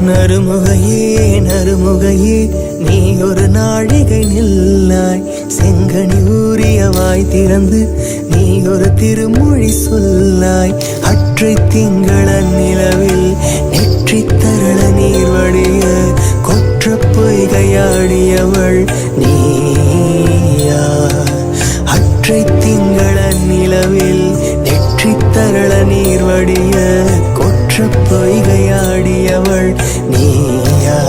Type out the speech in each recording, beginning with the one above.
நறுமுகையே நறுமுகையே நீ ஒரு நாழிகை நில்லாய், செங்கனி ஊறிய வாய் திறந்து நீ ஒரு திருமொழி சொல்லாய். அற்றை திங்கள நிலவில் நெற்றி தரள நீர் வடிய கொற்ற பொய்கையாடியவள் நீயா. அற்றை திங்கள நிலவில் நெற்றி தரள நீர் வடிய கொற்ற பொய்கையாடியவள் நீயா.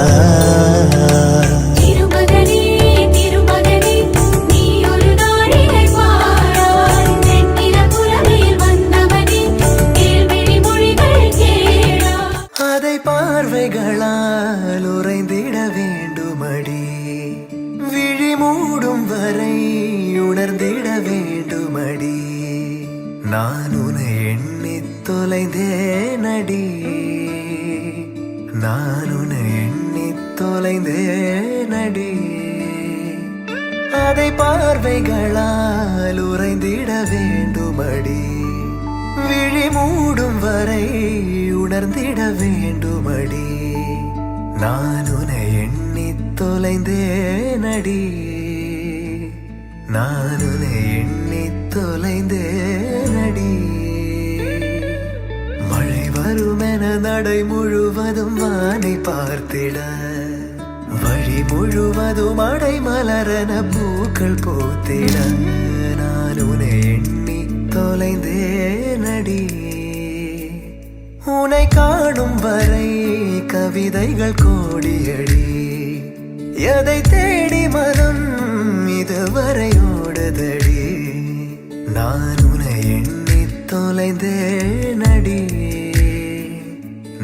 அதை பார்வைகளால் உறைந்திட வேண்டுமடி, விழி மூடும் வரை உணர்ந்திட வேண்டுமடி. நான் உன்னை எண்ணி தொலைந்தேனடி, நான் உன்னை எண்ணி தொலைந்தேனடி. அதை பார்வைகளால் உறைந்திட வேண்டுமடி, விழி மூடும் வரை உணர்ந்திட வேண்டுமடி. நான் உன்னை எண்ணி தொலைந்தேனடி, நான் உன்னை எண்ணி தொலைந்தேனடி. மழை வருமென நடை முழுவதும் வானை பார்த்திட, வழி முழுவதும் அடை மலரன பூக்கள் பூத்திட. நான் உன்னை எண்ணி தொலைந்தேனடி. உன்னை காணும் வரை கவிதைகள் கோடியடி, எதை தேடி மனம் இதுவரை ஓடுதடி. நான் உன்னை எண்ணி தொலைந்தேனடி,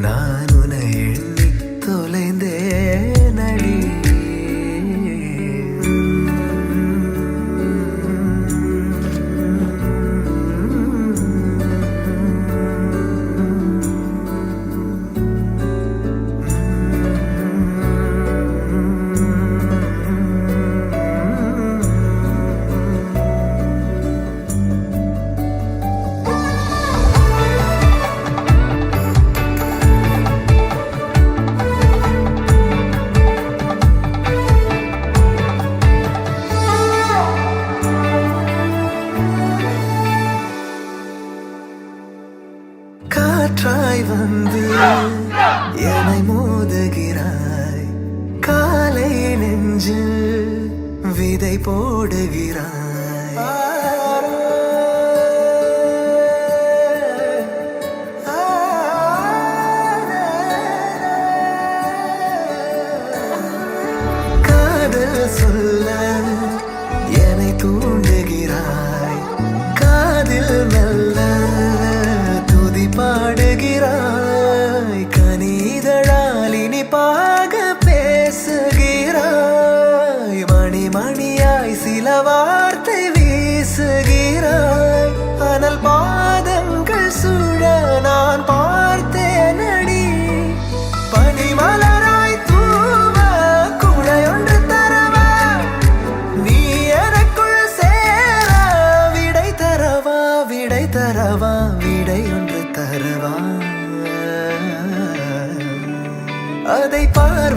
நான் உன்னை எண்ணி தொலைந்தேனடி. காற்றாய் வந்து என்னை மோதுகிறாய், காலை நெஞ்சில் விதை போடுகிறாய். காதல் சொல்ல என்னை தூண்டுகிறாய், காதில் மெல்ல பாடுகிறாய். கனிதழால் இனிப்பாக பேசுகிறாய், மணி மணியாய் சில வார்த்தை வீசுகிறாய்.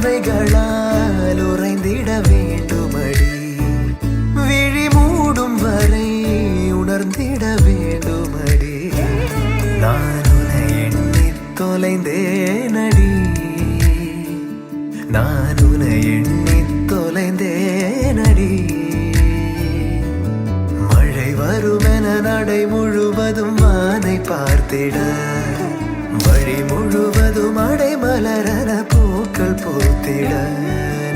பார்வைகளால் உறைந்திட வேண்டுமடி, விழி மூடும் வரை உணர்ந்திட வேண்டுமடி. நான் உன்னை எண்ணித் தொலைந்தேனடி, நான் உன்னை எண்ணித் தொலைந்தேனடி. மழை வருமென நடை முழுவதும் வானை பார்த்திட, வழி முழுவதும் அடை மலரன பூக்கள் பூத்திட.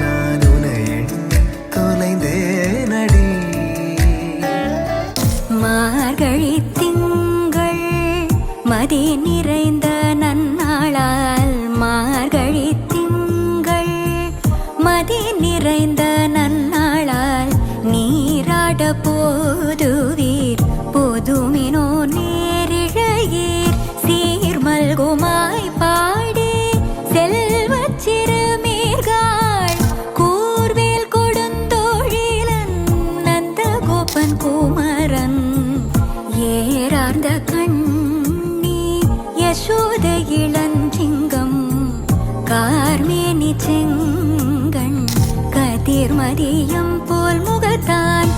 நான் உன்னை எண்ணித் தொலைந்தேனடி. மார்கழி திங்கள் மதி நிறைந்த நன்னாளால், மார்கழி திங்கள் மதி நிறைந்த நன்னாளால், நீராட போதுவீர் போதுமினோ நேரிழையீர். சீர்மல்குமாய் பாடி செல்வச் சிறுமீர்காள், கூர்வேல் கொடுந்தோழிலன் நந்த கோபன் குமரன். ஏறார்ந்த கண்ணி யசோத இளஞ்சிங்கம், கார்மேனி செங்கண் கதிர்மதியம் போல் முகத்தான்,